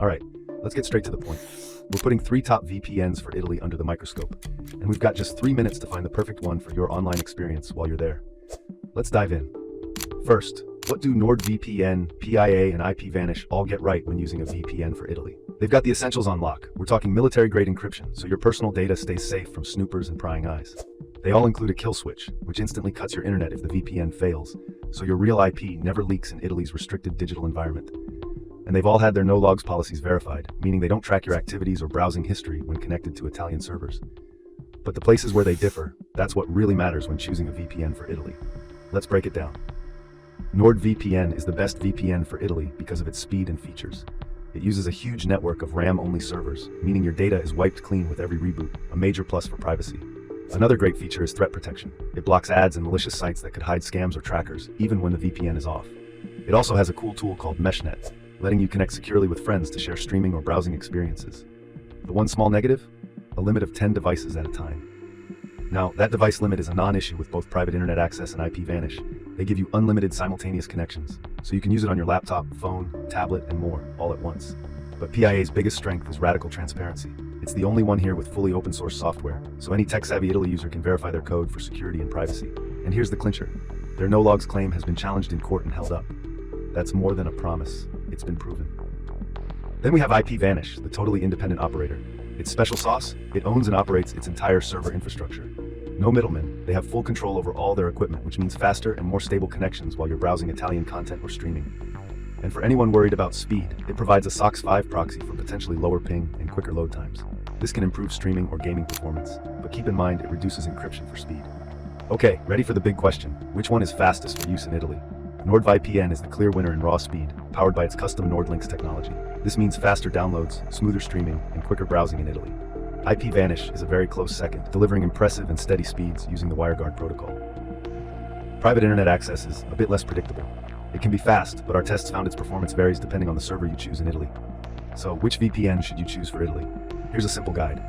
Alright, let's get straight to the point. We're putting 3 top VPNs for Italy under the microscope, and we've got just 3 minutes to find the perfect one for your online experience while you're there. Let's dive in. First, what do NordVPN, PIA, and IPVanish all get right when using a VPN for Italy? They've got the essentials on lock. We're talking military-grade encryption, so your personal data stays safe from snoopers and prying eyes. They all include a kill switch, which instantly cuts your internet if the VPN fails, so your real IP never leaks in Italy's restricted digital environment. And they've all had their no-logs policies verified, meaning they don't track your activities or browsing history when connected to Italian servers. But the places where they differ, that's what really matters when choosing a VPN for Italy. Let's break it down. NordVPN is the best VPN for Italy because of its speed and features. It uses a huge network of RAM-only servers, meaning your data is wiped clean with every reboot, a major plus for privacy. Another great feature is threat protection. It blocks ads and malicious sites that could hide scams or trackers, even when the VPN is off. It also has a cool tool called MeshNet, letting you connect securely with friends to share streaming or browsing experiences. The one small negative? A limit of 10 devices at a time. Now, that device limit is a non-issue with both private internet access and IPVanish. They give you unlimited simultaneous connections, so you can use it on your laptop, phone, tablet, and more, all at once. But PIA's biggest strength is radical transparency. It's the only one here with fully open source software, so any tech-savvy Italy user can verify their code for security and privacy. And here's the clincher. Their no-logs claim has been challenged in court and held up. That's more than a promise. It's been proven. Then we have IPVanish, the totally independent operator. Its special sauce? It owns and operates its entire server infrastructure. No middlemen, they have full control over all their equipment, which means faster and more stable connections while you're browsing Italian content or streaming. And for anyone worried about speed, it provides a SOCKS 5 proxy for potentially lower ping and quicker load times. This can improve streaming or gaming performance, but keep in mind it reduces encryption for speed. Okay, ready for the big question. Which one is fastest for use in Italy? NordVPN is the clear winner in raw speed, powered by its custom NordLynx technology. This means faster downloads, smoother streaming, and quicker browsing in Italy. IPVanish is a very close second, delivering impressive and steady speeds using the WireGuard protocol. Private internet access is a bit less predictable. It can be fast, but our tests found its performance varies depending on the server you choose in Italy. So, which VPN should you choose for Italy? Here's a simple guide.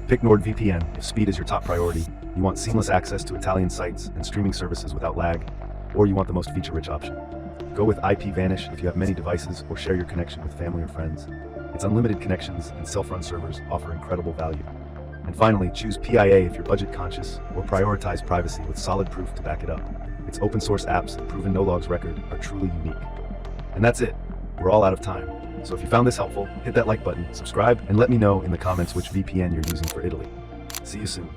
Pick NordVPN if speed is your top priority, you want seamless access to Italian sites and streaming services without lag, or you want the most feature-rich option. Go with IPVanish if you have many devices or share your connection with family or friends. Its unlimited connections and self-run servers offer incredible value. And finally, choose PIA if you're budget conscious or prioritize privacy with solid proof to back it up. Its open source apps and proven no-logs record are truly unique. And that's it. We're all out of time. So if you found this helpful, hit that like button, subscribe, and let me know in the comments which VPN you're using for Italy. See you soon.